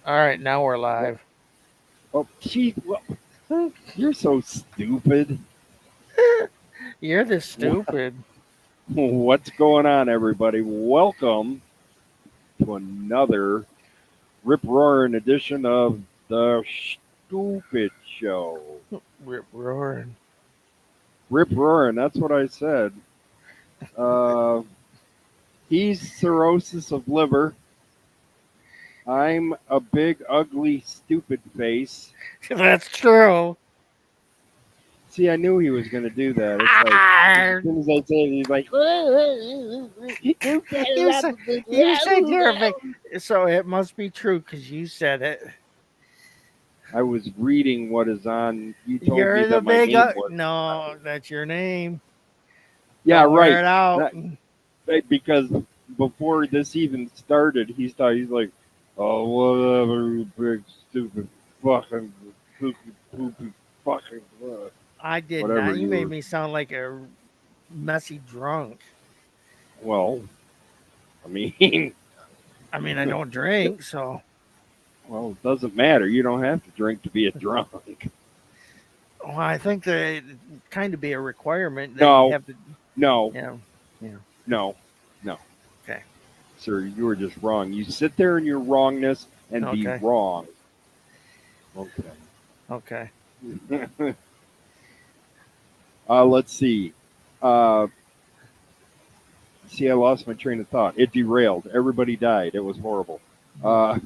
All right, now we're live. Oh, gee, you're so stupid. You're the stupid. What's going on, everybody? Welcome to another rip roaring edition of the Stupid Show. Rip roaring. Rip roaring, that's what I said. Uh, he's cirrhosis of liver. I'm a big, ugly, stupid face. That's true. See, I knew he was going to do that. It's like, as Ah, soon as I say it, he's like, you said you're a big. So it must be true because you said it. I was reading what is on. You told me You're the that my big. name was. No, that's your name. Yeah, Don't wear right. it out. That, because before this even started, he's like, "Oh, whatever, you big stupid fucking poopy poopy fucking I did whatever not. You you made were." me sound like a messy drunk. Well, I mean, I mean, I don't drink, so well, it doesn't matter. You don't have to drink to be a drunk. well, I think that it kind of be a requirement that you No, have to. no, Yeah, yeah. no, no, Okay, sir. You were just wrong. You sit there in your wrongness and be okay, wrong. okay. Okay. Let's see. Uh, see, I lost my train of thought. It derailed. Everybody died. It was horrible. Uh,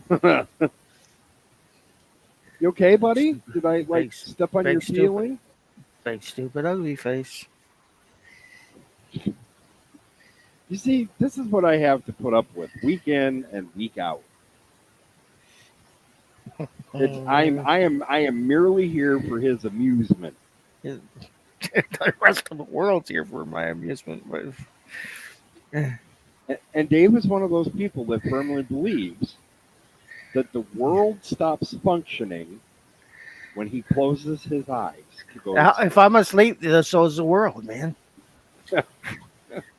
you okay, buddy? Did I like Big, step on your big stupid, feeling? big stupid ugly face. You see, this is what I have to put up with week in and week out. It's Mm, I am merely here for his amusement. the rest of the world's here for my amusement, but And Dave is one of those people that firmly believes that the world stops functioning when he closes his eyes to go to if sleep. I'm asleep, so is the world, man.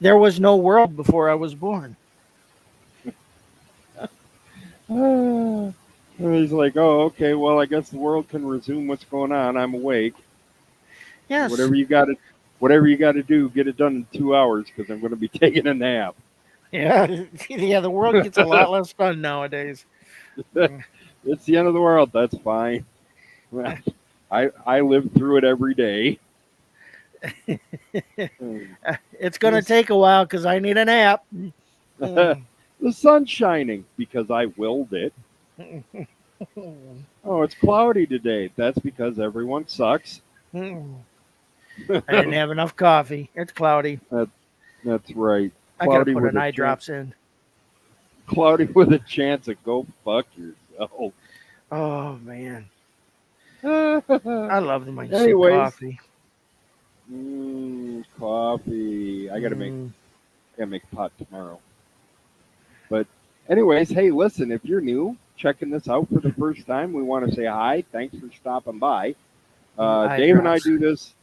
There was no world before I was born. And he's like, "Oh, okay. Well, I guess the world can resume what's going on. I'm awake. Yes, Whatever you got to, whatever you got to do, get it done in 2 hours because I'm going to be taking a nap." yeah, yeah. The world gets a lot less fun nowadays. It's the end of the world. That's fine. I live through it every day. It's gonna take a while because I need a nap. The sun's shining because I willed it. Oh, it's cloudy today. That's because everyone sucks. I didn't have enough coffee. It's cloudy. that, that's right. I gotta Cloudy put with an a eye chance. drops in. Cloudy with a chance of go fuck yourself. Oh man, I love my sick Anyways, coffee. coffee. Mm, I gotta make pot tomorrow. But anyways, hey, listen, if you're new, checking this out for the first time, we want to say hi. Thanks for stopping by. eye Dave and I drops. do this.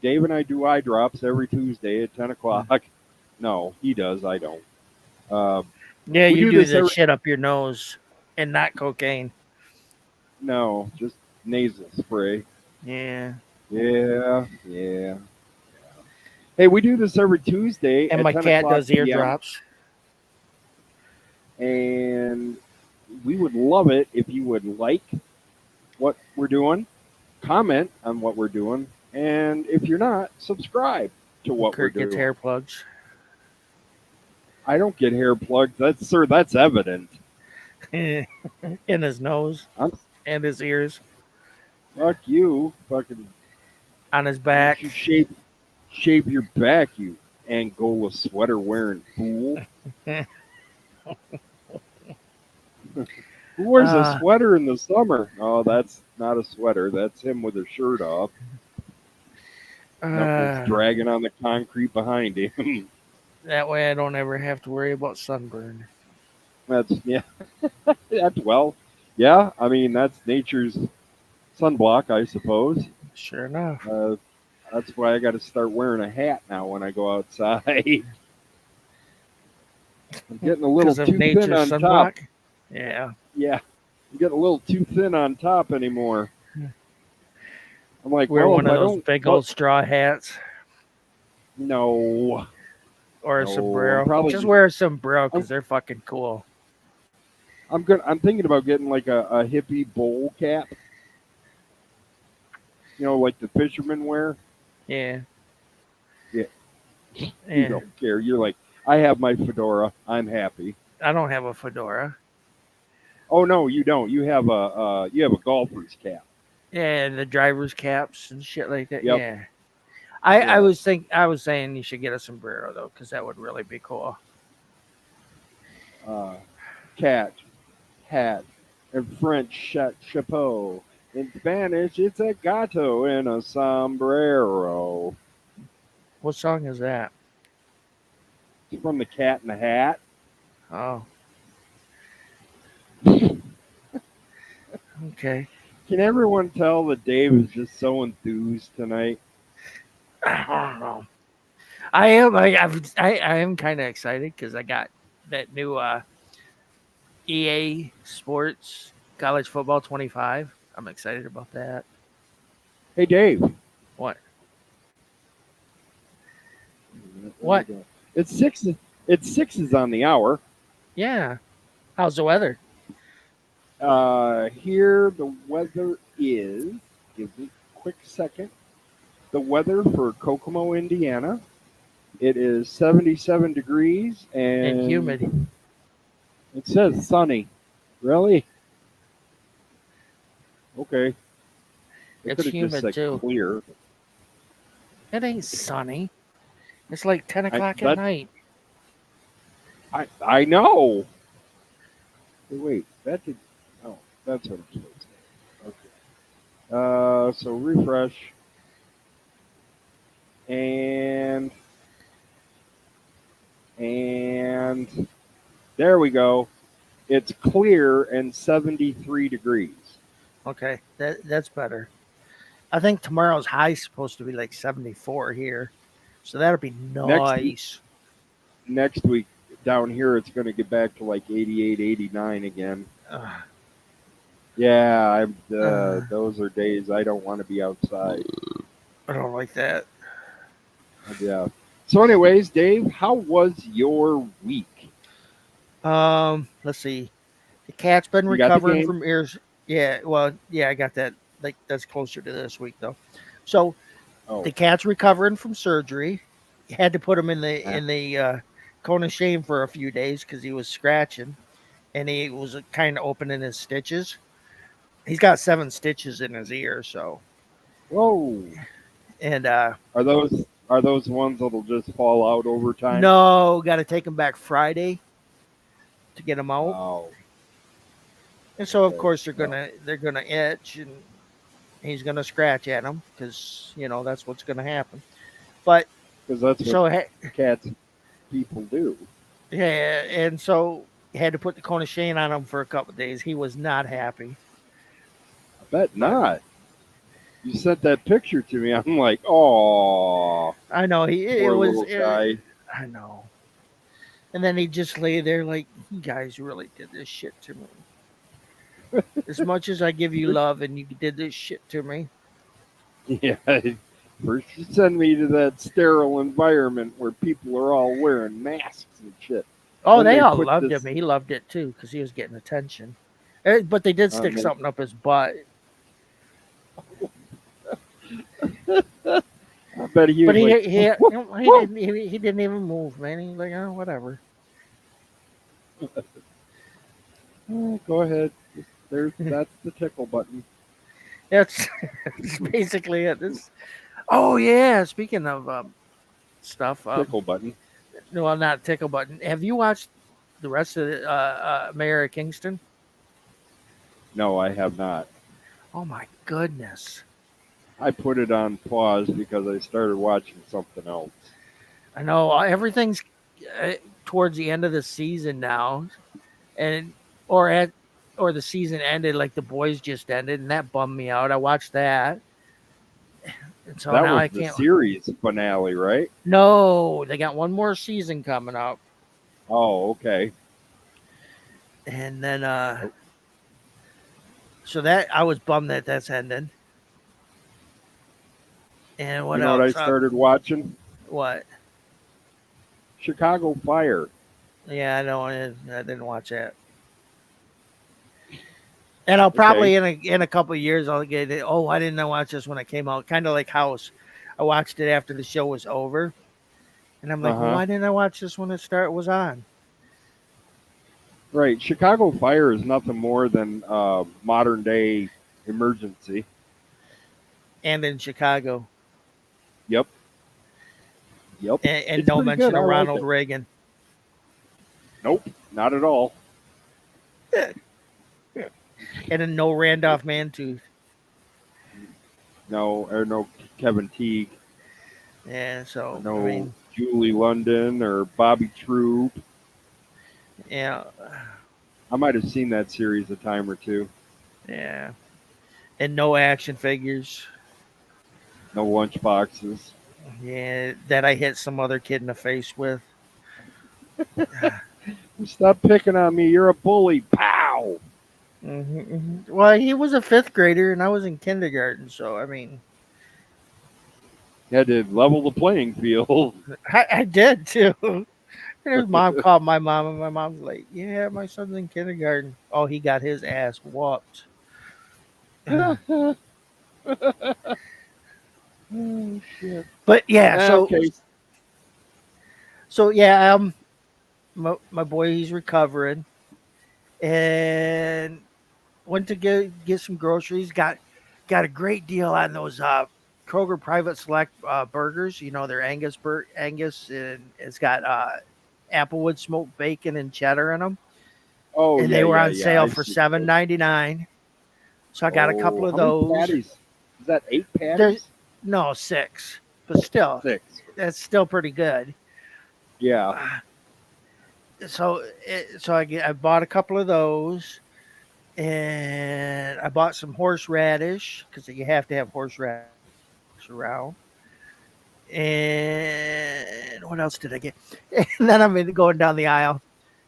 Dave and I do eye drops every Tuesday at 10 o'clock. No, he does. I don't. Uh, Yeah, we you do do this the every. shit up your nose and not cocaine. No, just nasal spray. Yeah, Yeah, yeah. Hey, we do this every Tuesday and at my 10 cat o'clock does p.m. eardrops. And we would love it if you would like what we're doing, comment on what we're doing, and if you're not, subscribe to what we're Kurt gets doing. hair plugs I don't get hair plugs. That's evident. in his nose I'm and his ears, fuck you, fucking. on his Why back. don't you shave your back, you Angola sweater wearing fool? Who wears a uh, sweater in the summer? Oh, that's not a sweater. That's him with his shirt off, knuckles uh, dragging on the concrete behind him. that way I don't ever have to worry about sunburn. That's yeah. That's well, yeah. I mean, that's nature's sunblock, I suppose. Sure enough. Uh, that's why I got to start wearing a hat now when I go outside. I'm getting a little Because of too thin nature's on top. sunblock. Yeah. Yeah, you get a little too thin on top anymore. I'm like, Wear well, one if of I those don't, big well, old straw hats no, or a no, I'm sombrero. probably Just just, wear a sombrero I'm, because they're fucking cool. I'm thinking about getting like a hippie bowl cap. Like the fishermen wear. Yeah, Yeah, you yeah. don't care. You're like, I have my fedora. I'm happy. I don't have a fedora. Oh no, you don't. You have a golfer's cap. Yeah, and the driver's caps and shit like that. Yep. Yeah. I Yeah. was saying you should get a sombrero though, because that would really be cool. Uh, cat, hat. In French, chapeau. In Spanish, it's a gato in a sombrero. What song is that? It's from the Cat in the Hat. Oh, okay. Can everyone tell that Dave is just so enthused tonight? I don't know. I am. I am kind of excited because I got that new EA Sports College Football 25. I'm excited about that. Hey, Dave. What? What are you What? doing? It's six. It's sixes on the hour. Yeah. How's the weather? Here the weather is. Give me a quick second. The weather for Kokomo, Indiana. It is 77 degrees And humid. and it says sunny. Really? Okay. It It's could have just humid said too. clear. It ain't sunny. It's like 10 I o'clock at that night. I know. Hey, wait, that did. Oh, that's what I'm supposed to say. Okay. So refresh and and there we go. It's clear and 73 degrees. Okay, that's better. I think tomorrow's high is supposed to be like 74 here. So that'll be Next nice. next week down here it's going to get back to like 88, 89 again. Uh, Yeah, uh, those are days I don't want to be outside. I don't like that. Yeah. So, anyways, Dave, how was your week? Let's see. The cat's been You got the recovering game? from ears. Yeah, well, yeah, I got that. Like that's closer to this week though. So Oh, the cat's recovering from surgery. Had to put him in the ah, cone of shame for a few days because he was scratching and he was kind of opening his stitches. He's got 7 stitches in his ear, so whoa! and Are those ones that'll just fall out over time? no, got to take him back Friday to get him out. Oh, And so of okay. course Well, they're gonna itch and he's gonna scratch at him because that's what's gonna happen. But because that's what so cats people do. yeah, and so had to put the cone of shame on him for a couple of days. He was not happy, I bet but not. You sent that picture to me. I'm like, oh, I know it poor was little guy. I know. And then he just lay there like, you guys really did this shit to me. As much as I give you love and you did this shit to me. Yeah. First, you send me to that sterile environment where people are all wearing masks and shit. Oh, Then they they all put loved this. him. He loved it too because he was getting attention. But they did stick Then, something up his butt. I bet he But was like, he didn't even move, man. He was like, oh, whatever. oh, go ahead. That's the tickle button. That's, that's basically it. Oh yeah. Speaking of stuff, Tickle button. no, well, not tickle button. Have you watched the rest of Mayor of Kingston? No, I have not. Oh my goodness. I put it on pause because I started watching something else. I know everything's uh, towards the end of the season now, and or at or the season ended like the boys just ended, and that bummed me out. I watched that, and so That now was I the can't. series finale, right? No, they got one more season coming up, Oh, okay. and then So that I was bummed that that's ending. And what You know what I else? started watching? What? Chicago Fire. Yeah, I know. I didn't watch that. And I'll Okay. probably in a couple of years I'll get it. Oh, why didn't I watch this when it came out? Kind of like House. I watched it after the show was over, and I'm Uh like, well, huh. why didn't I watch this when it start was on? Right. Chicago Fire is nothing more than modern day emergency. And in Chicago, Yep. Yep. and It's no pretty good. mention I of like Ronald it. Reagan, Nope. Not at all. and then no Randolph Mantooth. No. Or no Kevin Teague. Yeah, Or so I no mean, Julie London or Bobby Troop. yeah, I might have seen that series a time or two. yeah, and no action figures. No lunch boxes. Yeah, that I hit some other kid in the face with. Stop picking on me. You're a bully. Pow. Well, he was a fifth grader and I was in kindergarten, so I mean, Had to level the playing field. I did too. And his mom called my mom, and my mom's like, "Yeah, my son's in kindergarten. Oh, he got his ass whooped." Oh shit. But yeah, Okay. so yeah, my boy he's recovering, and went to get some groceries. Got a great deal on those Kroger Private Select burgers. You know, they're Angus, and it's got applewood smoked bacon and cheddar in them, Oh and yeah, they were yeah, on yeah. sale I've for seen those. $7.99. So I got a couple Oh, of how many those. patties? Is that 8 patties? There's no six, but still, 6. that's still pretty good. Yeah. I bought a couple of those, and I bought some horseradish because you have to have horseradish around. And what else did I get? And then going down the aisle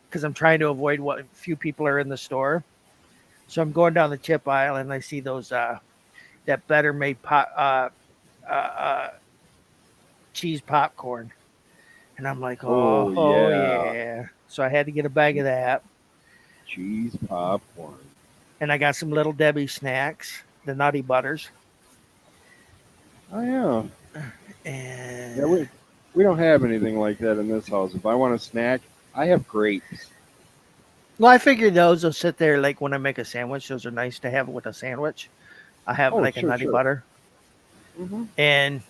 because I'm trying to avoid what few people are in the store. So I'm going down the chip aisle and I see those that better made cheese popcorn, and I'm like, Oh oh yeah. yeah. So I had to get a bag of that, Cheese popcorn. and I got some Little Debbie snacks, the Nutty Butters, Oh yeah. Yeah, and we don't have anything like that in this house. If I want a snack, I have grapes. well, I figured those will sit there like when I make a sandwich. Those are nice to have with a sandwich. I have Oh, like a sure, Nutty sure. Butter, Hmm. and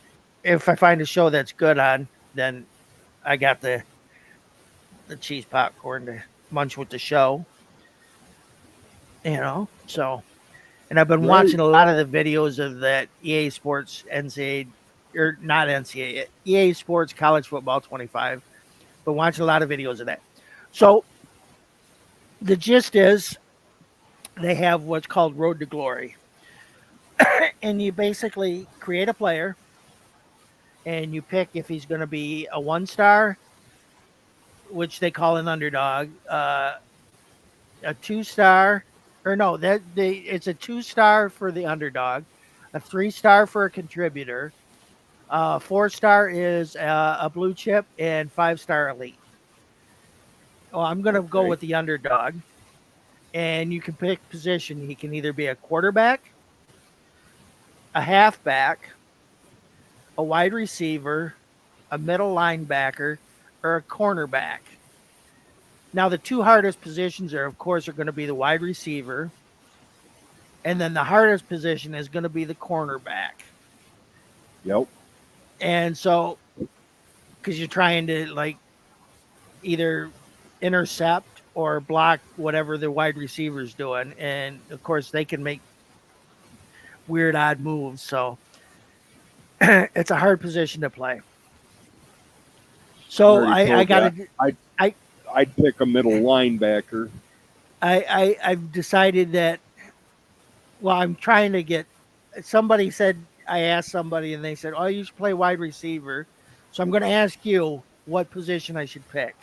if I find a show that's good on, then I got the cheese popcorn to munch with the show. So and I've been Right. watching a lot of the videos of that EA Sports NCAA or not NCAA EA Sports College Football 25. But watching a lot of videos of that. So the gist is they have what's called Road to Glory, and you basically create a player and you pick if he's going to be a 1 star, which they call an underdog, a 2 star, or no, it's a 2 star for the underdog, a 3 star for a contributor. 4 star is a blue chip, and 5 star elite. Well, I'm going to go Okay. with the underdog, and you can pick position. He can either be a quarterback, a halfback, a wide receiver, a middle linebacker, or a cornerback. Now, the two hardest positions are, of course, are going to be the wide receiver, and then the hardest position is going to be the cornerback. Yep. And so, because you're trying to like either intercept or block whatever the wide receiver's doing. And of course, they can make weird, odd moves. So it's a hard position to play. I So already I told you. got to, I, I'd pick a middle linebacker. I've decided that, well, I'm trying to get, somebody said, I asked somebody and they said, oh, you should play wide receiver. So I'm going to ask you what position I should pick.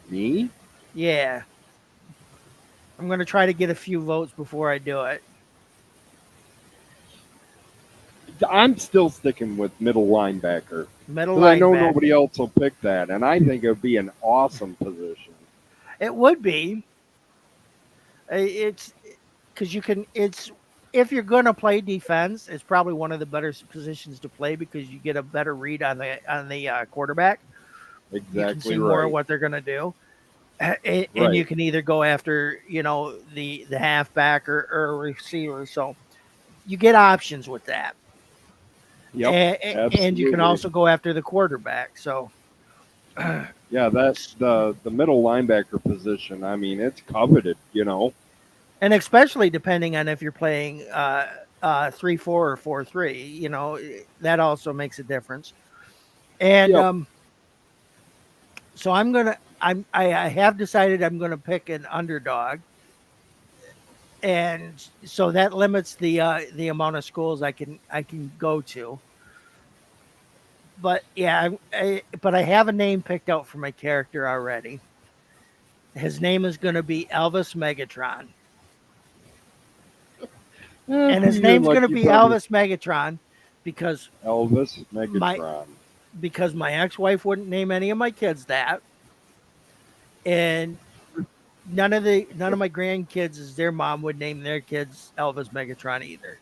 Me? Yeah. I'm going to try to get a few votes before I do it. I'm still sticking with middle linebacker Middle because I know nobody linebacker. else will pick that, and I think it would be an awesome position. It would be. It's because you can. It's if you're going to play defense, it's probably one of the better positions to play because you get a better read on the quarterback. You can Exactly see more of right. what they're going to do, and you Right. can either go after the halfback or a receiver. So you get options with that, Yep. and you can Absolutely. also go after the quarterback. So Yeah, that the middle linebacker position. I mean, it's coveted. and especially depending on if you're playing 3-4 or 4-3, that also makes a difference. And Yep. so I have decided I'm gonna pick an underdog, and so that limits the amount of schools I can go to. But yeah, but I have a name picked out for my character already. His name is going to be Elvis Megatron, and his You're name's going to lucky, be probably Elvis Megatron because Elvis my Megatron. my ex-wife wouldn't name any of my kids that, and none of my grandkids, their mom would name their kids Elvis Megatron either.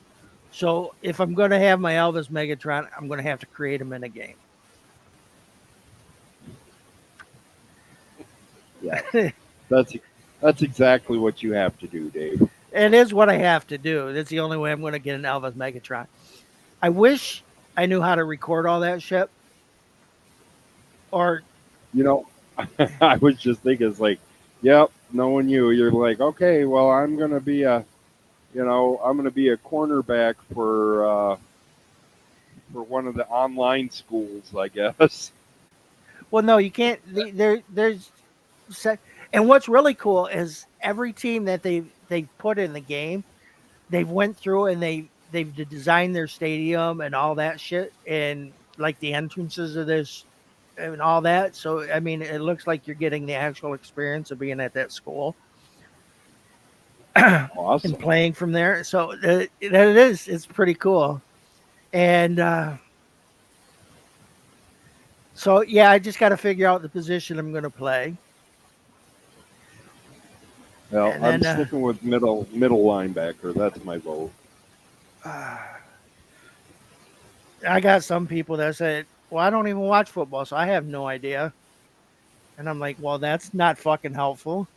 So if I'm going to have my Elvis Megatron, I'm going to have to create him in a game. Yes, It that's that's exactly what you have to do, Dave. is what I have to do. That's the only way I'm going to get an Elvis Megatron. I wish I knew how to record all that shit, or You know, I was just thinking, it's like, yep, knowing you, you're like, okay, well, I'm gonna be a cornerback for one of the online schools, I guess. well, no, you can't. There's and what's really cool is every team that they've put in the game, they've went through and they've designed their stadium and all that shit, and like the entrances of this and all that. So I mean, it looks like you're getting the actual experience of being at that school and Awesome. playing from there. So that it is. It's pretty cool. And so yeah, I just got to figure out the position I'm going to play, Well, and I'm then sticking with middle linebacker. That's my vote. uh, I got some people that said, "Well, I don't even watch football, so I have no idea." And I'm like, "Well, that's not fucking helpful."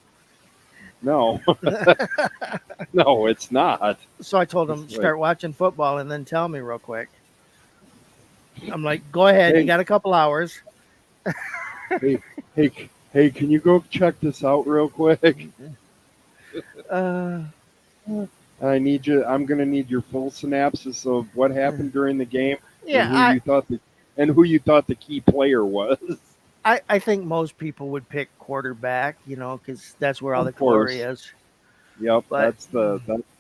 No, no, it's not. So I told It's them, like, "Start watching football and then tell me real quick." I'm like, "Go ahead, you hey, got a couple hours." hey, hey, can you go check this out real quick? Uh, I need you. I'm gonna need your full synopsis of what happened during the game and yeah, who you thought the key player was. I think most people would pick quarterback, because that's where all the Of glory course. is. Yep, But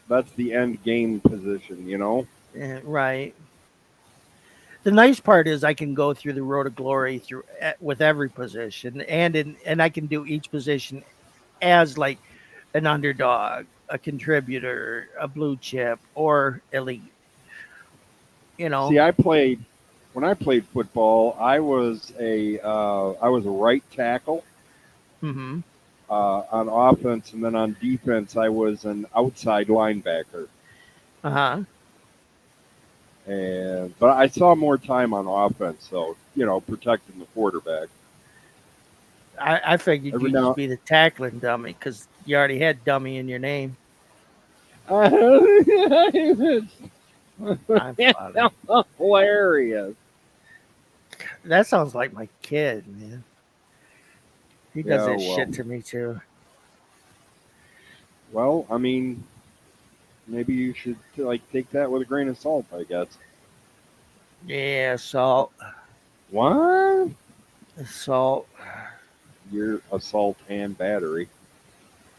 that's the end game position. right. The nice part is I can go through the road of glory through with every position, and I can do each position as like an underdog, a contributor, a blue chip, or elite. You See, know. I played when I played football. I was a right tackle Mm-hmm. on offense, and then on defense, I was an outside linebacker. Uh huh. And but I saw more time on offense, so protecting the quarterback. I figured Every you'd just now, be the tackling dummy because you already had dummy in your name. I'm funny. hilarious. That sounds like my kid, man. He does Yeah, that well, shit to me too. I mean, maybe you should like take that with a grain of salt, I guess. Yeah, salt, What? salt. Your assault and battery.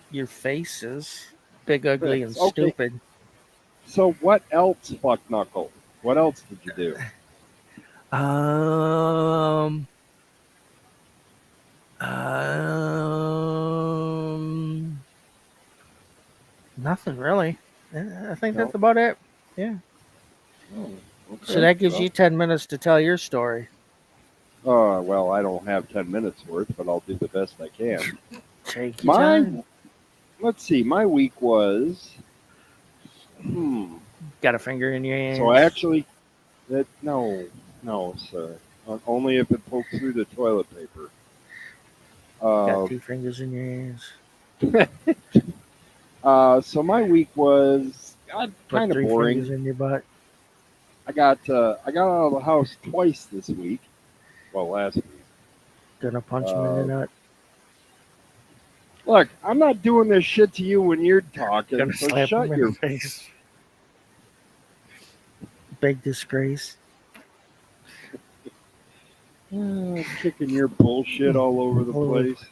Your faces, big, ugly, and Okay. stupid. So what else, fuck knuckle? What else did you do? Um, um, Nothing really. I think No. that's about it. Yeah. Oh, So okay. that gives Well, you 10 minutes to tell your story. well, I don't have 10 minutes worth, but I'll do the best I can. Take your My, time. let's see. My week was. Hmm. Got a finger in your So ass. actually, no, sir. Only if it pokes through the toilet paper. Got Uh, 2 fingers in your ass. so my week was Put kind of 3 fingers boring. in your butt. I got out of the house twice this week. Well, last week. Gonna punch him in the Uh, nut. look, I'm not doing this shit to you when you're talking, Gonna so slap him shut in the your face. Big disgrace. kicking your bullshit all over the Oh, place.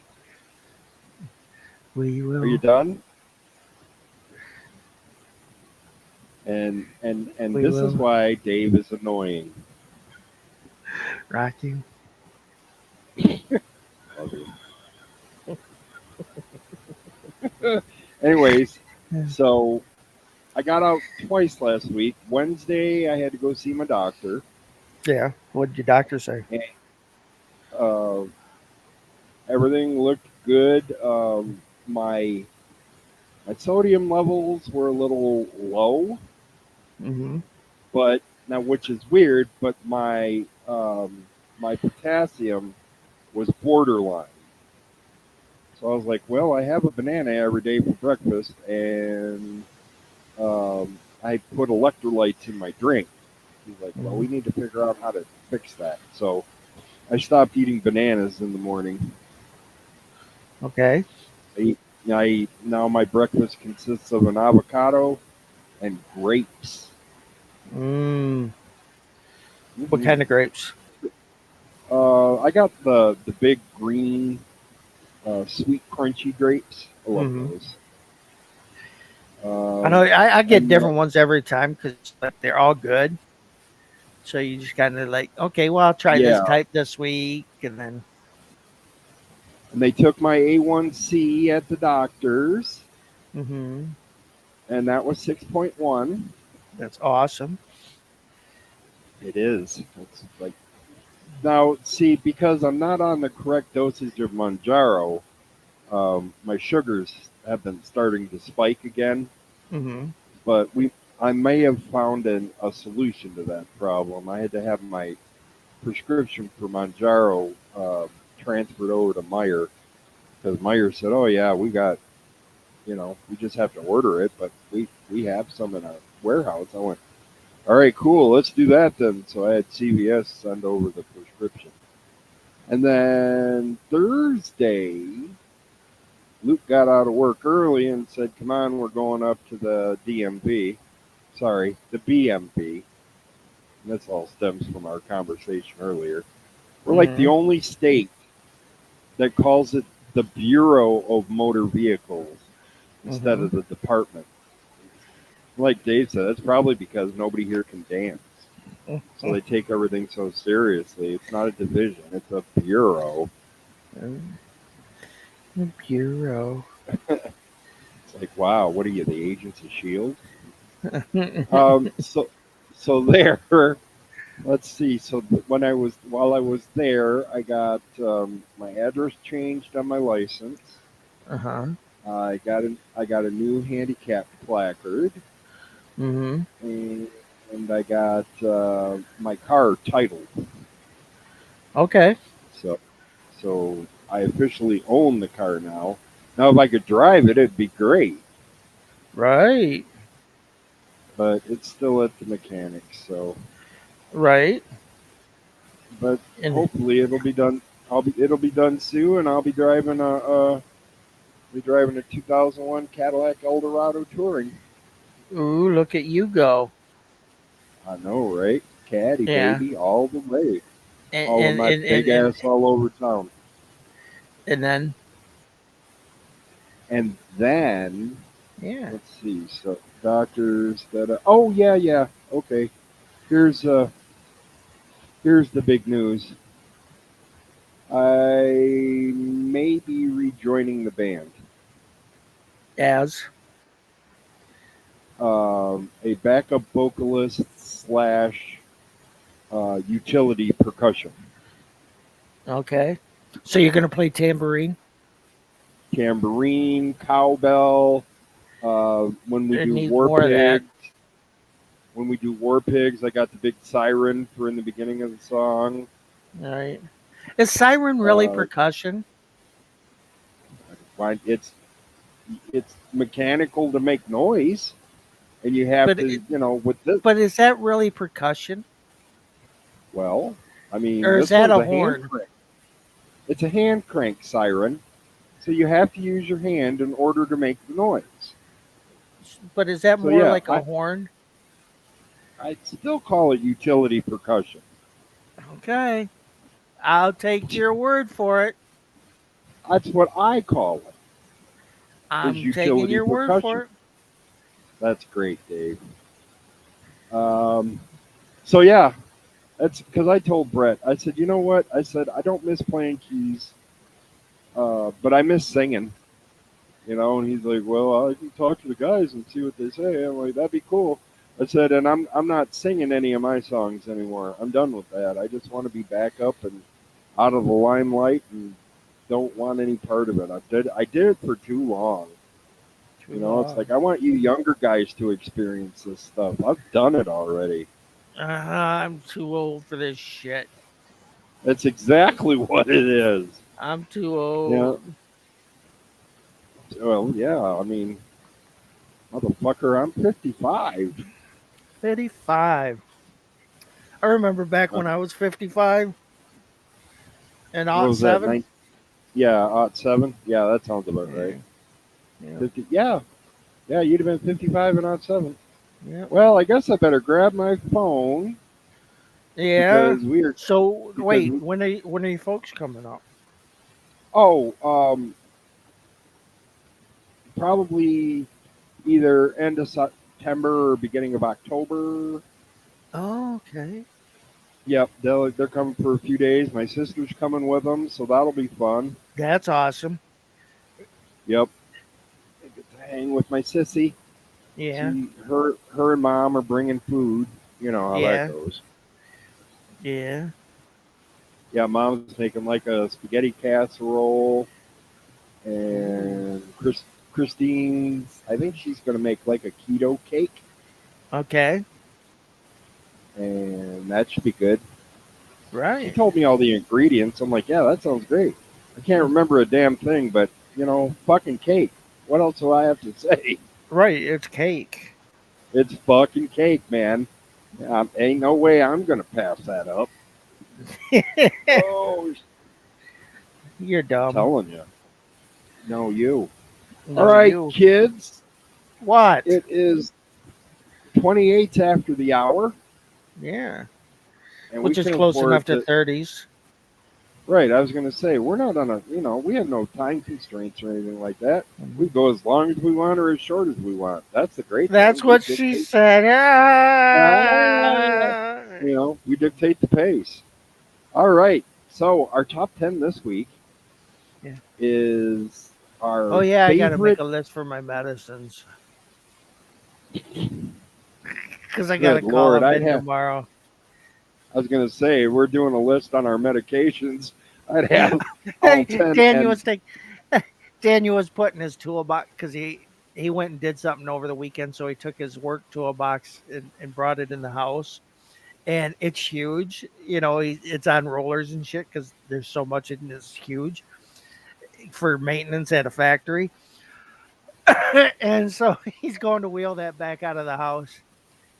we Are you will. done? And We this is will why Dave is annoying. rock you. Love you. Anyways, so I got out twice last week. Wednesday, I had to go see my doctor. Yeah. What did your doctor say? And, uh, everything looked good. My sodium levels were a little low, Mm-hmm. but now which is weird. But my potassium was borderline. So I was like, well, I have a banana every day for breakfast, and I put electrolytes in my drink. He's like, well, Mm-hmm. we need to figure out how to fix that. So I stopped eating bananas in the morning. Okay. I eat, I eat now my breakfast consists of an avocado and grapes. Mm. What Hmm. kind of grapes? I got the big green, sweet crunchy grapes. I love Mm-hmm. those. I know. I get And different ones every time because like they're all good. So you just kind of like, okay, well, I'll try this yeah, type this week, and then and they took my A1C at the doctor's, mm-hmm. and that was 6.1. That's awesome. It is. It's like now, see, because I'm not on the correct dosage of Manjaro, my sugars have been starting to spike again. Mm-hmm. But I may have found a solution to that problem. I had to have my prescription for Manjaro transferred over to Meyer because Meyer said, "Oh yeah, we got, we just have to order it, but we have some in our warehouse." I went, "All right, cool, let's do that then." So I had CVS send over the prescription, and then Thursday, Luke got out of work early and said, "Come on, we're going up to the DMV. Sorry, the BMV." And this all stems from our conversation earlier. We're like the Mm-hmm. only state that calls it the Bureau of Motor Vehicles instead Mm-hmm. of the department. Like Dave said, that's probably because nobody here can dance. So they take everything so seriously. It's not a division, it's a bureau. The bureau. It's like, wow, what are you, the agents of Shield? Mm-hmm. So there. Let's see. So while I was there, I got my address changed on my license. Uh-huh. I got a new handicap placard, Mm-hmm. and, I got my car titled. Okay. So I officially own the car now. Now, if I could drive it, it'd be great. Right. But it's still at the mechanics. So, Right. but And hopefully it'll be done. It'll be done soon, and I'll be driving a 2001 Cadillac Eldorado Touring. ooh, look at you go. I know, right? Caddy Yeah. baby, all the way. And Hauling and my and and big and, ass all over town. and then And then yeah. let's see. So doctors that. Oh yeah, yeah. Okay. Here's uh here's the big news. I may be rejoining the band. As a backup vocalist slash utility percussion. Okay. So you're gonna play tambourine? Tambourine, cowbell. When we It do needs War more of that. Pigs, when we do War Pigs, I got the big siren for in the beginning of the song. All right. Is siren really Uh, percussion? why- it's mechanical to make noise, and you have But to, with this. but is that really percussion, Well, I mean, or is this that one's a a hand horn? crank. It's a hand crank siren, so you have to use your hand in order to make the noise. But is that So more yeah, like a horn? I'd still call it utility percussion. Okay. I'll take your word for it. That's what I call it, is I'm taking utility your word percussion. for it. That's great, Dave. Um, so yeah, that's because I told Brett. I said, you know what? I said I don't miss playing keys, but I miss singing. And he's like, well, I can talk to the guys and see what they say. I'm like, that'd be cool. I said, and I'm not singing any of my songs anymore. I'm done with that. I just want to be back up and out of the limelight and don't want any part of it. I did it for too long. Too It's like long. I want you younger guys to experience this stuff. I've done it already. I'm too old for this shit. That's exactly what it is. I'm too Yeah. old. Well, yeah. I mean, motherfucker, I'm 55. 55. I remember back Uh, when I was 55 and what aught was that? seven. Yeah, '07. Yeah, that sounds about right. Yeah. Yeah. 50. Yeah, yeah. You'd have been 55 and '07. Yeah. Well, I guess I better grab my phone Yeah. because we are So because wait, when are you folks coming up? oh, probably either end of September or beginning of October. Oh, okay. Yep, they're coming for a few days. My sister's coming with them, so that'll be fun. That's awesome. Yep, I get to hang with my sissy. Yeah. Her and mom are bringing food. You know how that Yeah. goes. Yeah. Yeah, mom's making like a spaghetti casserole, Ooh. and Christine's. I think she's gonna make like a keto cake, Okay. and that should be good. She Right. told me all the ingredients. I'm like, yeah, that sounds great. I can't remember a damn thing, but fucking cake. What else do I have to say? Right. It's cake. It's fucking cake, man. Ain't no way I'm gonna pass that up. Oh, You're dumb. telling you. No, you. All No, right, you. kids. What? It is 28 after the hour, Yeah. and we Which is can close enough afford to to. 30s. Right, I was going to say, we're not on we have no time constraints or anything like that. We Mhm. go as long as we want or as short as we want. That's the great That's thing. We what she dictate, said. ah, Ah! we dictate the pace. All right, so our top 10 this week Yeah. is Oh our yeah, I gotta make favorite. a list for my medicines because I gotta Good call Lord, them in tomorrow. I was going to say, we're doing a list on our medications. I'd Yeah. have all 10 Daniel and was taking. Daniel was putting his toolbox because he went and did something over the weekend, so he took his work toolbox and brought it in the house, and it's huge. It's on rollers and shit because there's so much in this huge for maintenance at a factory. And so he's going to wheel that back out of the house.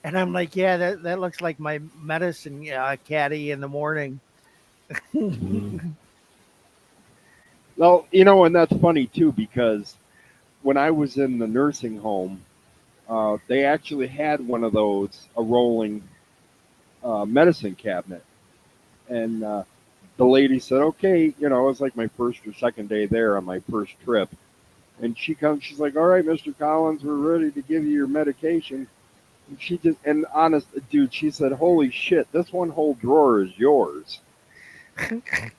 And I'm like, yeah, that looks like my medicine caddy in the morning. well, and that's funny too because when I was in the nursing home, they actually had one of those, a rolling medicine cabinet, and the lady said, "Okay, it was like my first or second day there on my first trip." And she comes, she's like, "All right, Mr. Collins, we're ready to give you your medication." And she just, and honest, dude, she said, "Holy shit, this one whole drawer is yours." I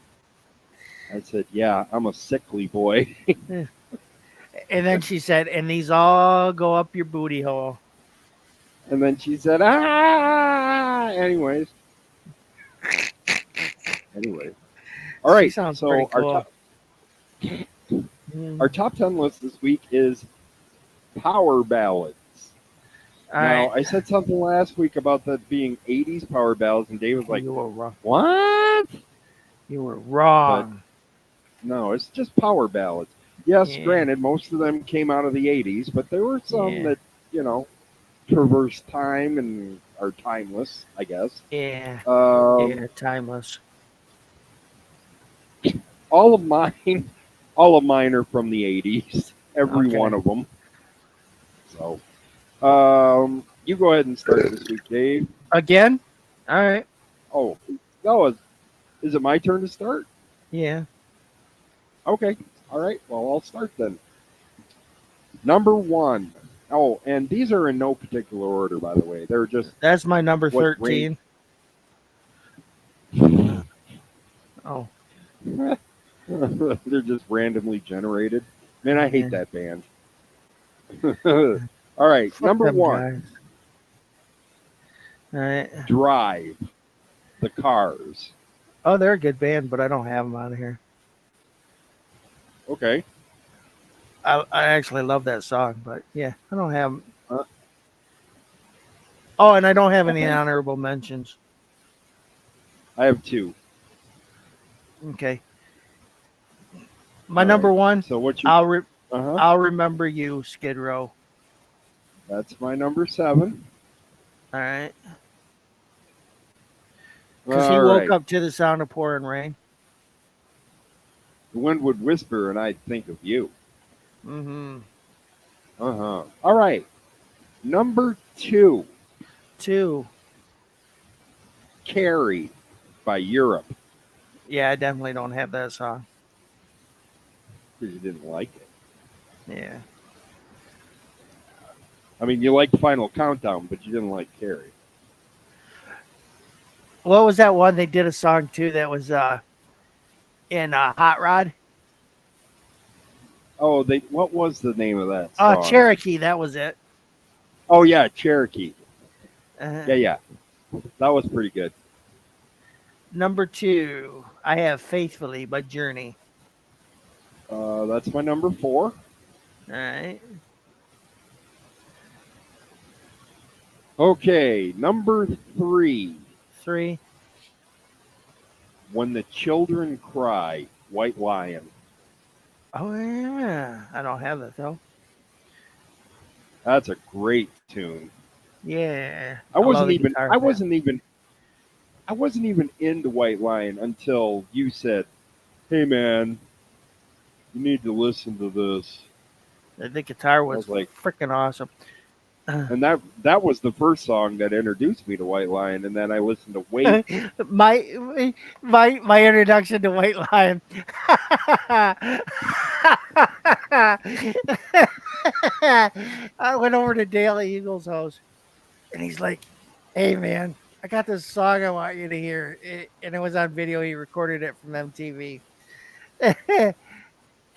said, "Yeah, I'm a sickly boy." And then she said, and these all go up your booty hole. And then she said, ah. Anyway. All She right. sounds pretty So cool. Mm. our top 10 list this week is power ballads. All Now, right. I said something last week about that being 80s power ballads, and Dave was like, You were wrong. what? You were But wrong. no, it's just power ballads. Yes, Yeah. granted, most of them came out of the 80s, but there were some Yeah. that, you know, traverse time and are timeless, I guess. Yeah. Um, Yeah. Timeless. all of mine, all of mine are from the 80s, every one Okay. of them. So, you go ahead and start this week, Dave. Again? All right. Oh, no, is it my turn to start? Yeah. Okay, all right. Well, I'll start then. Number one. Oh, and these are in no particular order, by the way. They're just That's my number what range. 13. Oh. They're just randomly generated. Man, I hate Yeah. that band. All right, Fuck number them one, guys. All right. Drive, the Cars. Oh, they're a good band, but I don't have them on here. Okay. I actually love that song, but yeah, I don't have 'em. Uh, Oh, and I don't have any okay. honorable mentions. I have two. Okay. My All right. number one, So what's your? I'll re- Uh huh. I'll remember you, Skid Row. That's my number seven. All right, because he All woke right. up to the sound of pouring rain. The wind would whisper, and I'd think of you. Mm-hmm. Uh huh. All right. Number two, Two. Carrie by Europe. Yeah, I definitely don't have that song. Because you didn't like it. Yeah. I mean, you liked Final Countdown, but you didn't like Carrie. What was that one they did a song too that was in Hot Rod? Oh, they. What was the name of that song? Cherokee. That was it. Oh yeah, Cherokee. Uh, Yeah. That was pretty good. Number two, I have Faithfully by Journey. That's my number four. All right. Okay, number three. Three. When the Children Cry, White Lion. Oh yeah. I don't have that though. That's a great tune. Yeah. I I love wasn't the even. guitar I in that. wasn't even. I wasn't even into White Lion until you said, "Hey man, you need to listen to this." The guitar I was was like, freaking awesome. and that was the first song that introduced me to White Lion, and then I listened to Wait. My introduction to White Lion. I went over to Dale Eagle's house, and he's like, "Hey man, I got this song I want you to hear," and it was on video. He recorded it from MTV,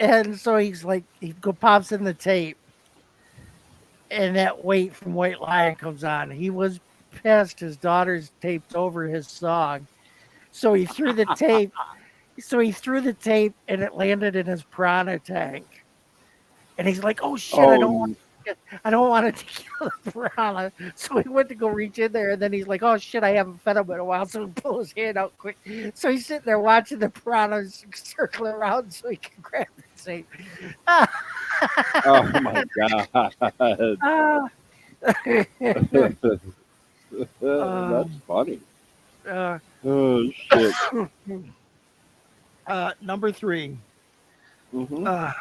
and so he's like, he go pops in the tape, and that Wait from White Lion comes on. He was pissed. His daughter's taped over his song. So he threw the tape. So he threw the tape and it landed in his piranha tank. And he's like, "Oh shit, Oh, I don't want to kill the piranha." So he went to go reach in there and then he's like, "Oh shit, I haven't fed him in a while." So he pulled his hand out quick. So he's sitting there watching the piranhas circle around so he can grab the tape. oh my God. Ah. That's funny. uh, Oh shit. Number three, Hmm. uh,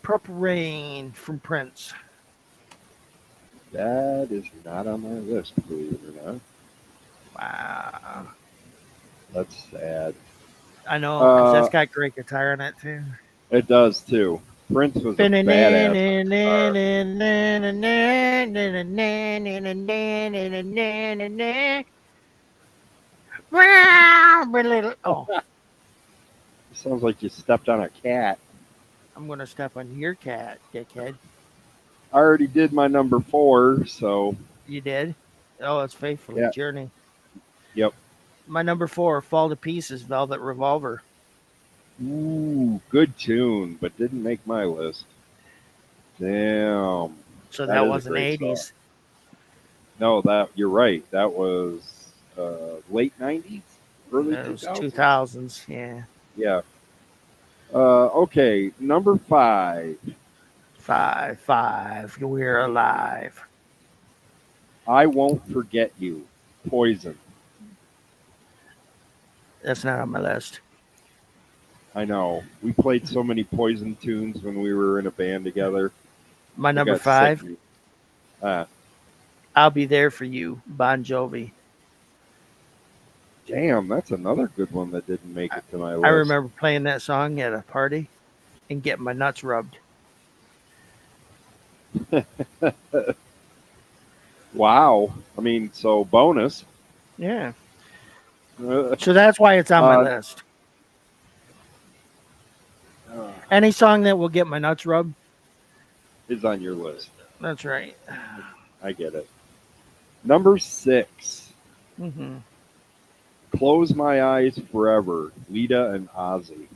Purple Rain from Prince. That is not on my list, believe it or not. Wow. That's sad. I know, because that's Uh, got great guitar in it too. it does too. Prince was a badass on guitar. Oh, Sounds like you stepped on a cat. I'm going to step on your cat, dickhead. I already did my number four, so You did? Oh, it's faithfully Yeah. Journey. Yep. My number 4, Fall to Pieces, Velvet Revolver. Ooh, good tune, but didn't make my list. Damn, So that that is a wasn't great song. 80s. No, that you're right. That was late '90s, early It was 2000s. 2000s. Yeah. Yeah. Okay, number five. 5, 5. We're alive. I won't forget you. Poison. That's not on my list. I know. We played so many Poison tunes when we were in a band together. My I number got sick 5, of it. Uh, I'll Be There for You, Bon Jovi. Damn, that's another good one that didn't make I, it to my I list. remember playing that song at a party and getting my nuts rubbed. Wow. I mean, so bonus. Yeah. Uh, So that's why it's on my uh, list. Any song that will get my nuts rubbed, is on your list. that's right. I get it. Number six. Hmm. Close My Eyes Forever. Lita and Ozzy.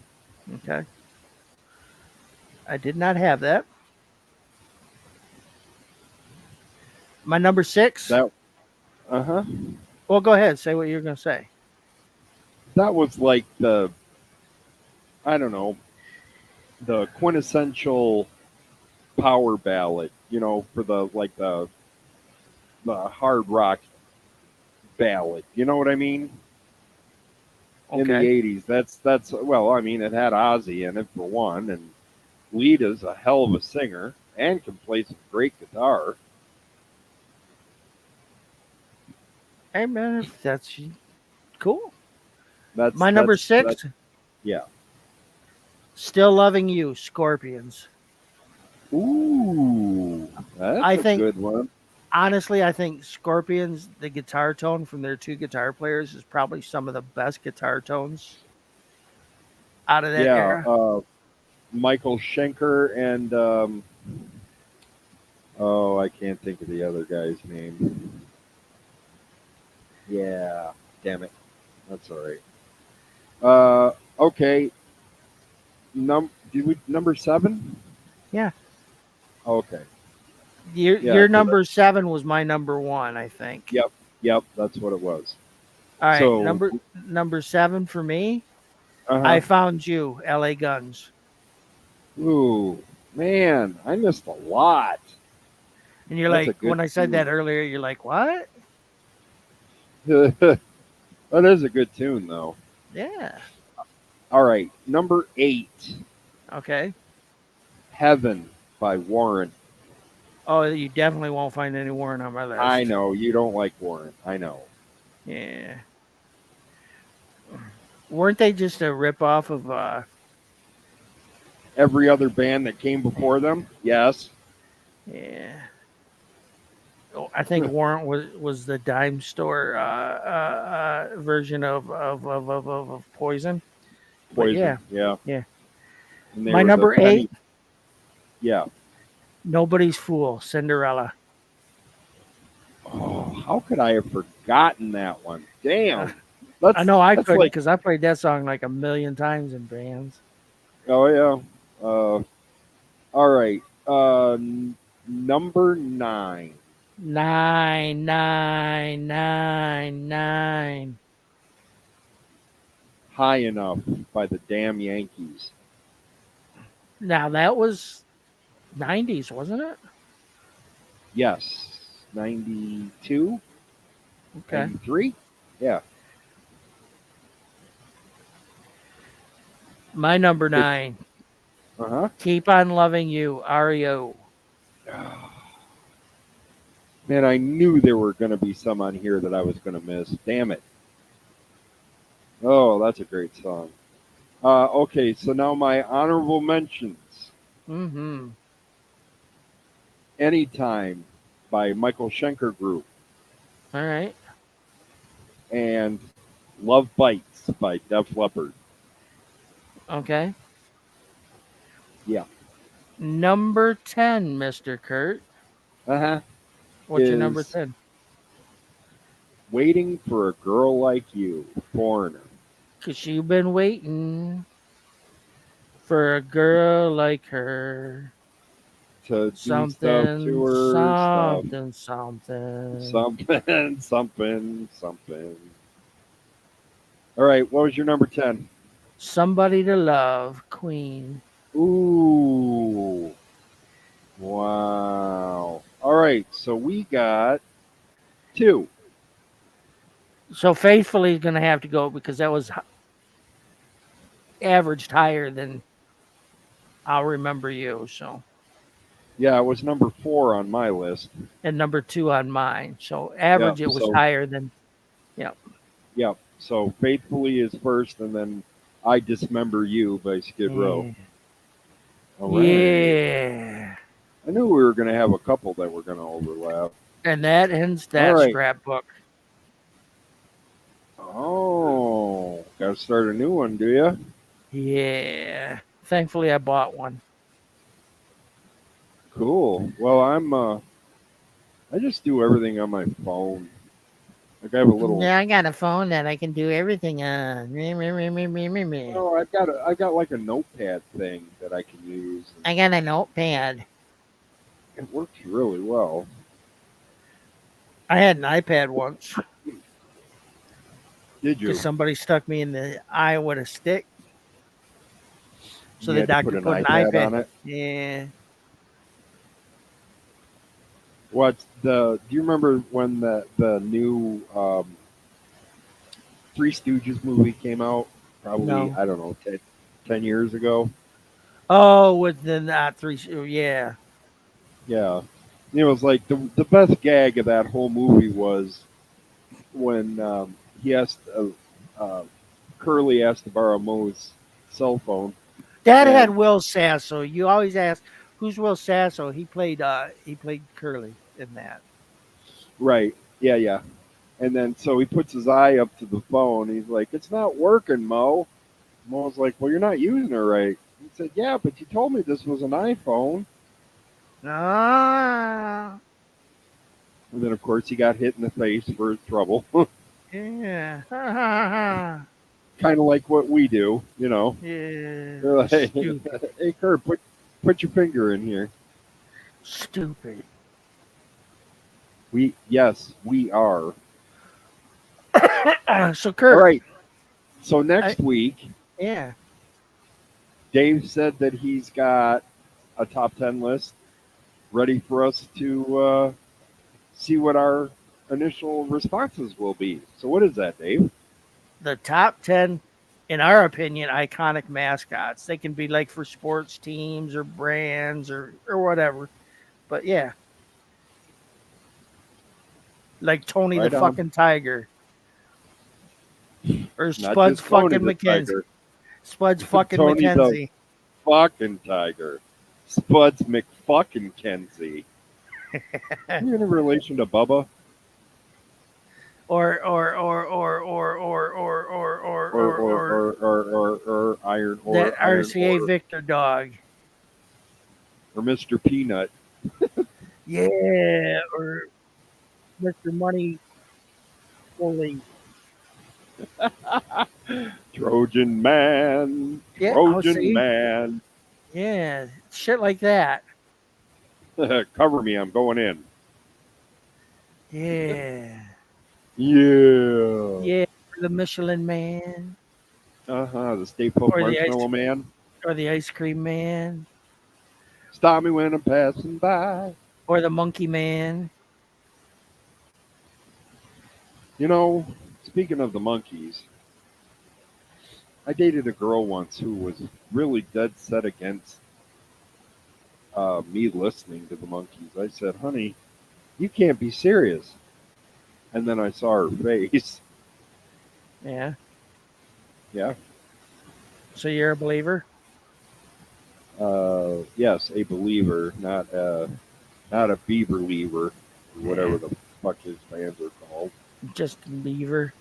Okay. I did not have that. My number 6. That uh-huh. Well, go ahead. Say what you're going to say. That was like the I don't know, the quintessential power ballad, for the hard rock ballad. You know what I mean? In the Okay. '80s, that's well, I mean, it had Ozzy in it for one, and Lita's a hell of a singer and can play some great guitar. Hey, man, if that's cool. That's My number that's that 6, Yeah. Still Loving You, Scorpions. Ooh, that's I a think, good one. honestly, I think Scorpions, the guitar tone from their two guitar players is probably some of the best guitar tones out of that Yeah, era. Michael Schenker and oh, I can't think of the other guy's name. Yeah, damn it. That's all right. Okay. Number seven? Yeah. Okay. Yeah, Your because number 7 was my number 1, I think. yep, yep, that's what it was. All right, So, number 7 for me, uh I huh. Found You, LA Guns. Ooh, man, I missed a lot. And you're That's a like, good when I said that tune. earlier, you're like, what? That is a good tune, though. Yeah. All right, number eight, Okay. Heaven by Warren. Oh, you definitely won't find any Warren on my I list. know you don't like Warren. I know. Yeah. Weren't they just a ripoff of Every other band that came before them, yes. yeah. Oh, I think Warrant was the dime store version of Poison. But Poison, yeah, yeah. yeah. And they My were the number penny, 8, yeah. Nobody's Fool, Cinderella. Oh, how could I have forgotten that one? Uh, Damn. I That's know I that's couldn't like because I played that song like a million times in bands. oh yeah. All right. Number nine, Nine, nine, nine, nine. High Enough by the Damn Yankees. Now that was 90s, wasn't it? Yes. 92, Okay. 93. Yeah. My number It 9, uh-huh. Keep on Loving You, REO. Man, I knew there were gonna be some on here that I was gonna miss. Damn it. Oh, that's a great song. Okay, so now my honorable mentions. Mm-hmm. Anytime by Michael Schenker Group All right. and Love Bites by Def Leppard. Okay. Yeah. Number 10, Mr. Kurt. Uh huh. What's your number Is 10? Waiting for a girl like you, Foreigner. 'Cause you've been waiting for a girl like her. To do stuff to Something, her, stuff, something, something. something, something, something. All right, what was your number 10? Somebody to love, Queen. Ooh, wow. All right, so we got two. So faithfully is gonna have to go because that was averaged higher than I'll remember you. So Yeah, it was number 4 on my list. and number two on mine. So Yeah, average it was so higher than yeah. yeah, so faithfully is first, and then I dismember you by Skid Row. Yeah. All right. Yeah. I knew we were going to have a couple that were going to overlap. And that ends All that right. scrapbook. Oh, got to start a new one, do you? Yeah. Thankfully I bought one. Cool. Well, I just do everything on my phone. Like I have a little. Yeah, I got a phone that I can do everything on. Me, me, me, me, me, me, me. Oh, I got like a notepad thing that I can use. I got a notepad. It works really well. I had an iPad once Did because you? somebody stuck me in the eye with a stick. So You the had to put doctor an put an iPad iPad. on it. Yeah. What the? Do you remember when the new Three Stooges movie came out? Probably No. I don't know 10 years ago. Oh, with the not three. Oh, yeah. Yeah, it was like the best gag of that whole movie was when he asked uh, Curly asked to borrow Moe's cell phone, That had and Will Sasso. You always ask who's Will Sasso. He played Curly in that. right, yeah, yeah, and then so he puts his eye up to the phone. He's like, "It's not working, Mo." Mo's like, "Well, you're not using it right." He said, "Yeah, but you told me this was an iPhone." Ah, And then of course he got hit in the face for his trouble, yeah. Ha, ha, ha. kind of like what we do, you know. Yeah. They're like, Stupid. "Hey, Kurt, put your finger in here." Stupid. We are. So All Kurt, right. So I, next week, yeah, Dave said that he's got a top 10 list ready for us to see what our initial responses will be. So, what is that, Dave? the top 10, in our opinion, iconic mascots. They can be like for sports teams or brands or whatever. But yeah, like Tony the Right on. fucking Tiger or Not Spuds just Tony fucking the McKenzie. Tiger, Spuds fucking Tony the McKenzie. fucking Tiger. Spuds McFucking Kenzie. You in relation to Bubba? Or Or that Iron RCA Ore, Victor dog. or Mr. Peanut. Yeah, or Mr. Money Fully. Trojan Man, Yeah, oh Trojan see? Man. Yeah, shit like that. Cover me, I'm going in. Yeah. Yeah. Yeah, the Michelin Man Uh huh. The Stay Puft or the ice Marshmallow Man. or the ice cream man Stop me when I'm passing by. or the monkey man. You know, speaking of the monkeys, I dated a girl once who was really dead set against me listening to the monkeys. I said, honey, you can't be serious. And then I saw her face. Yeah. Yeah. So you're a believer? Yes, a believer, not a beaver lever, or Yeah. whatever the fuck his fans are called. Justin Bieber.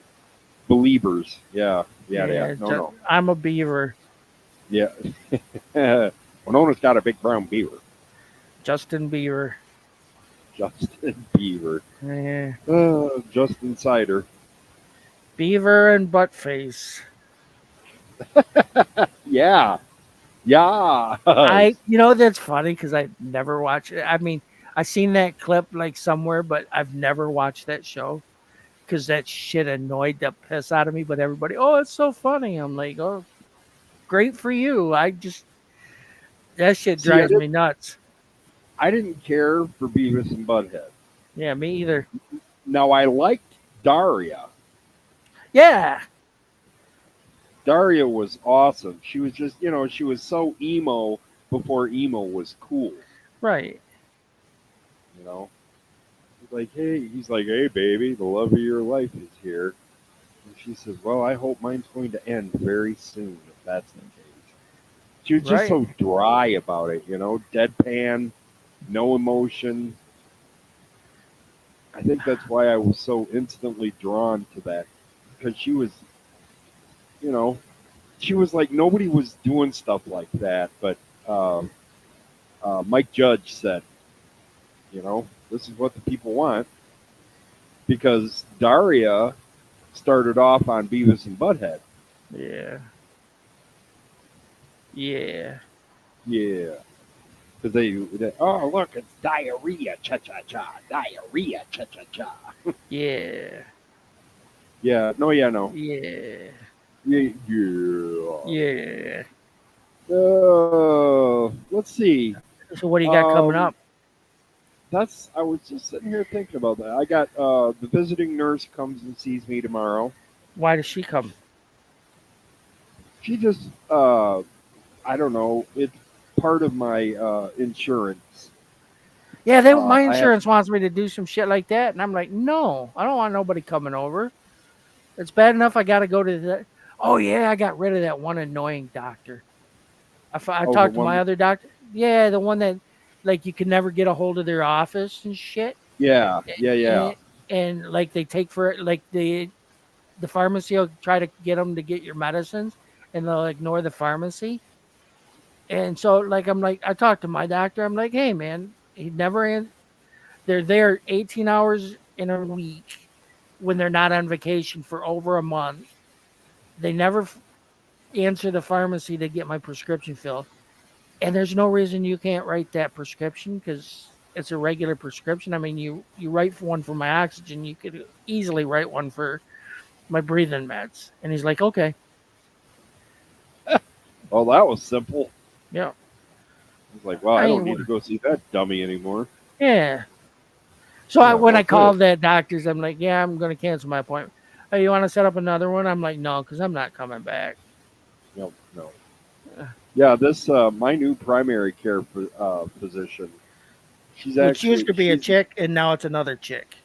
Believers. Yeah. Yeah, yeah. Yeah, No, no. I'm a beaver. Yeah. Winona's got a big brown beaver. Justin Bieber. Justin Bieber. Yeah. Justin Cider. Beaver and Buttface. Yeah. Yes. That's funny because I never watched it. I mean, I seen that clip like somewhere, but I've never watched that show because that shit annoyed the piss out of me. But everybody, oh, it's so funny. I'm like, oh, great for you. That shit See, drives me nuts. I didn't care for Beavis and Butthead. Yeah, me either. Now I liked Daria. Yeah, Daria was awesome. She was just, she was so emo before emo was cool. right. You know, he's like, hey, baby, the love of your life is here. And she says, well, I hope mine's going to end very soon, if that's the case. She was just Right. so dry about it, deadpan, no emotion. I think that's why I was so instantly drawn to that because you know, she was like nobody was doing stuff like that. But uh, Mike Judge said, this is what the people want because Daria started off on Beavis and Butthead. Yeah. Yeah. Yeah, because oh look, it's diarrhea, cha cha cha, diarrhea, cha cha cha. Yeah. Yeah, no, yeah, no, Yeah. yeah, yeah. Yeah. Let's see. So what do you got coming Um, up? I was just sitting here thinking about that. I got the visiting nurse comes and sees me tomorrow. Why does she come? She just I don't know. It's part of my insurance. Yeah, my I have insurance wants me to do some shit like that, and I'm like, no, I don't want nobody coming over. It's bad enough I got to go to the. Oh yeah, I got rid of that one annoying doctor. I oh the talked to my one. other doctor. Yeah, the one that like you can never get a hold of their office and shit, Yeah, yeah, yeah. and, and like they take for like the pharmacy will try to get them to get your medicines, and they'll ignore the pharmacy. And so like I'm like I talked to my doctor. I'm like, hey man, he never they're there 18 hours in a week when they're not on vacation for over a month. They never answer the pharmacy to get my prescription filled. And there's no reason you can't write that prescription because it's a regular prescription. I mean, you write for one for my oxygen, you could easily write one for my breathing meds. And he's like, okay, Oh, that was simple. yeah. I was like, well, I I don't ain't, need to go see that dummy anymore. yeah. So Yeah, when I well, good. called that doctor's, I'm like, yeah, I'm going to cancel my appointment. Oh, you want to set up another one? I'm like, no, because I'm not coming back. No, no. Yeah, this my new primary care physician. Which used to be a She's chick, and now it's another chick.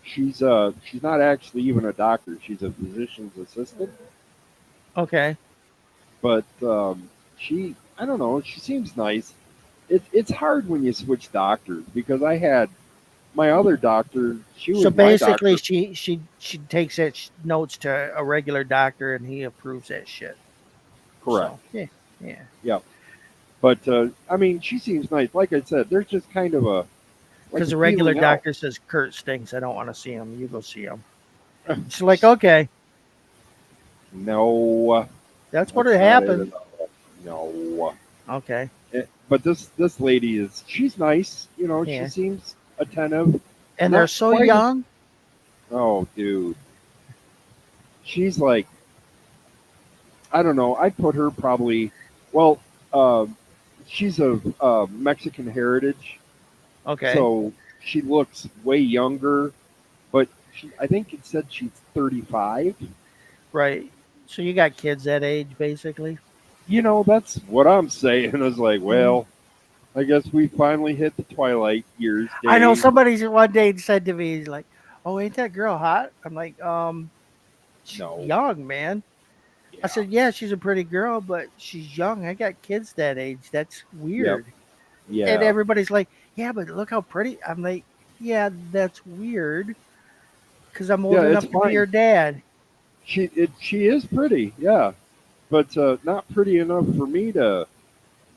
she's not actually even a doctor. She's a physician's assistant, Okay. but she I don't know. She seems nice. It's hard when you switch doctors because I had my other doctor. She So was my basically, doctor. she takes that notes to a regular doctor, and he approves that shit. Correct. So yeah, yeah. Yeah. But I mean, she seems nice. Like I said, there's just kind of like Because a the regular feeling out. doctor says Kurt stinks. I don't want to see him. You go see him. She's like, okay, No, that's what that's it not it at happened. all. No. Okay, But this lady she's nice. She yeah. seems attentive. And they're Not so quite as young. oh, dude. She's like I don't know. I'd put her probably well. Uh, she's of Mexican heritage, Okay, so she looks way younger. But I think it said she's 35. right. So you got kids that age, basically. That's what I'm saying. I was like, Mm. well, I guess we finally hit the twilight years I know days. somebody one day said to me, he's like, "Oh, ain't that girl hot?" I'm like, she's No. young, man." I Yeah. said, "Yeah, she's a pretty girl, but she's young. I got kids that age. That's Yep. weird." And Yeah. everybody's like, "Yeah, but look how pretty." I'm like, "Yeah, that's weird because I'm Yeah. old It's enough to be fine. your dad." She is pretty. Yeah. But not pretty enough for me to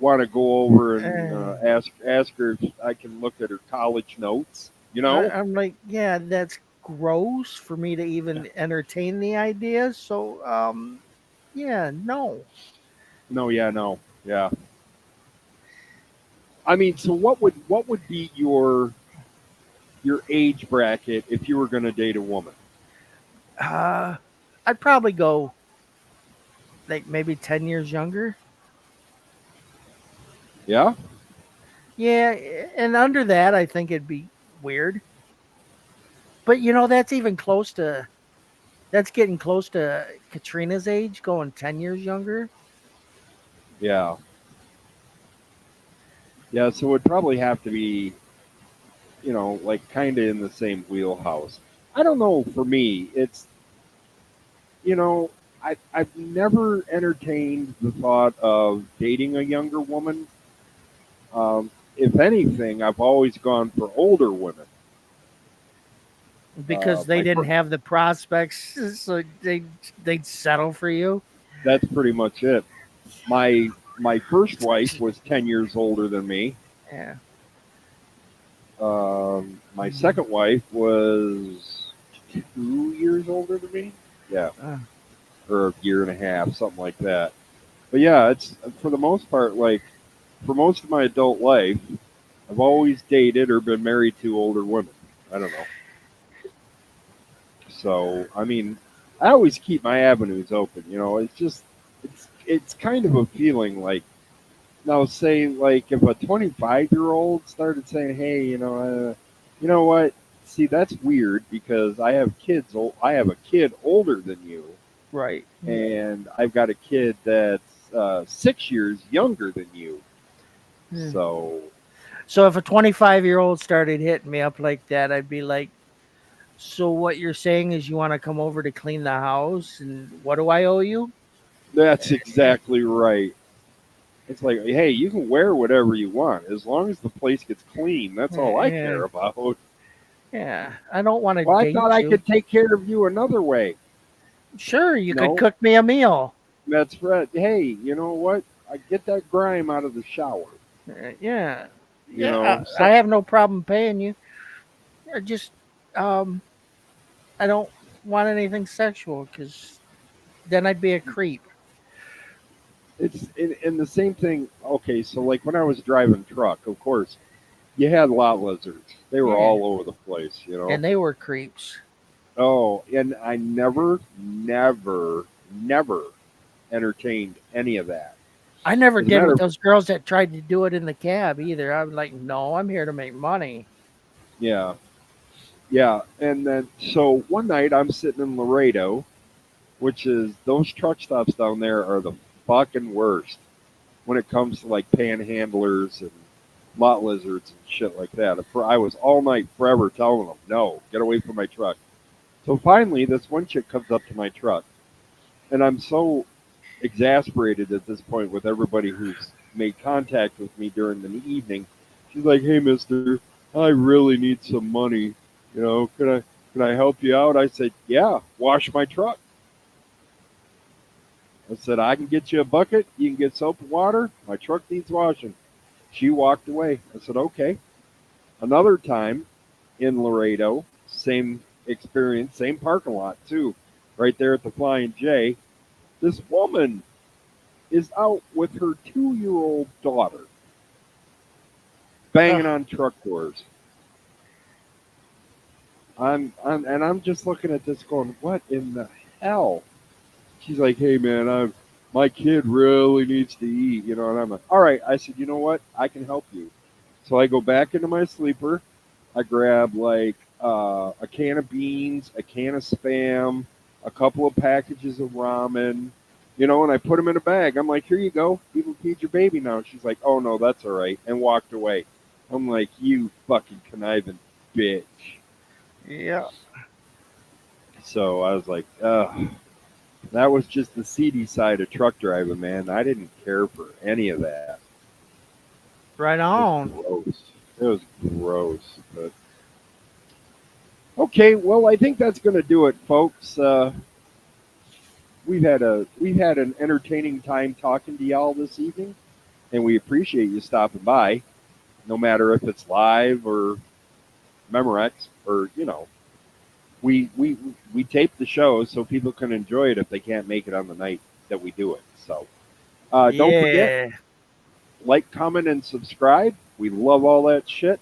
want to go over and Uh, ask her if I can look at her college notes. You know? I'm like, yeah, that's gross for me to even entertain the idea. So, yeah, no. No, yeah, no, yeah. I mean, so what would be your age bracket if you were going to date a woman? Uh, I'd probably go like maybe 10 years younger. Yeah, Yeah, and under that, I think it'd be weird. But that's even close to that's getting close to Katrina's age, going 10 years younger. yeah, yeah. So it would probably have to be, like kind of in the same wheelhouse. I don't know. For me, it's you know, I've never entertained the thought of dating a younger woman. If anything, I've always gone for older women. Because they My didn't have the prospects, so they'd settle for you. That's pretty much it. My first wife was 10 years older than me. Yeah. My second wife was 2 years older than me. Yeah, Uh, or a year and a half, something like that. But yeah, it's for the most part, like for most of my adult life, I've always dated or been married to older women. I don't know. So I mean, I always keep my avenues open. It's just it's kind of a feeling like now say like if a 25-year-old started saying, "Hey, you know what? See, that's weird because I have kids. I have a kid older than you, right. and I've got a kid that's 6 years younger than you. Yeah. So So if a 25-year-old started hitting me up like that, I'd be like, "So what you're saying is you want to come over to clean the house, and what do I owe you?" that's exactly right. It's like, hey, you can wear whatever you want as long as the place gets clean. That's all I Yeah, care about. Well, yeah. I don't want to I thought date I you. could take care of you another way. Sure, you could No, cook me a meal. that's right. Hey, you know what? I get that grime out of the shower. Yeah, You yeah. know, I so have no problem paying you. I just, um, I don't want anything sexual because then I'd be a creep. it's in the same thing. Okay, so like when I was driving truck, of course, you had lot lizards. They were Yeah, all over the place. and they were creeps. Oh, and I never, never, never entertained any of that. I never As a did matter with of, those girls that tried to do it in the cab either. I'm like, no, I'm here to make money. yeah, yeah. And then so one night I'm sitting in Laredo, which is those truck stops down there are the fucking worst when it comes to like panhandlers and lot lizards and shit like that. I was all night forever telling them, no, get away from my truck. So finally, this one chick comes up to my truck, and I'm so exasperated at this point with everybody who's made contact with me during the evening. She's like, "Hey, Mister, I really need some money. Can I help you out?" I said, "Yeah, wash my truck." I said, "I can get you a bucket. You can get soap and water. My truck needs washing." She walked away. I said, "Okay." Another time in Laredo, same experience, same parking lot too, right there at the Flying J. This woman is out with her 2-year-old daughter Ugh, banging on truck doors. I'm just looking at this going, what in the hell? She's like, hey man, my kid really needs to eat. And I'm like, all right. I said, you know what? I can help you. So I go back into my sleeper. I grab like a can of beans, a can of spam, a couple of packages of ramen, and I put them in a bag. I'm like, here you go. You can feed your baby now. She's like, oh no, that's all right, and walked away. I'm like, you fucking conniving bitch. yeah, So I was like, ugh. That was just the seedy side of truck driving, man. I didn't care for any of that. right It was on. gross. It was gross. But okay, well, I think that's going to do it, folks. We've had an entertaining time talking to y'all this evening. and we appreciate you stopping by, no matter if it's live or Memorex or we tape the show so people can enjoy it if they can't make it on the night that we do it. So don't forget, Yeah. like, comment, and subscribe. We love all that shit.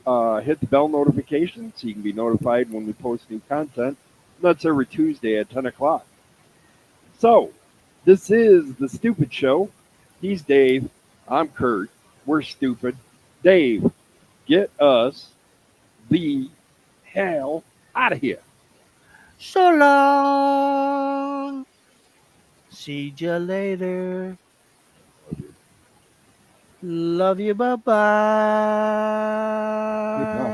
Hit the bell notification so you can be notified when we post new content. That's every Tuesday at 10 o'clock. So, this is The Stupid Show. He's Dave. I'm Kurt. We're stupid. Dave, get us the hell out of here. So long. See you later. Love you. Bye bye. Goodbye.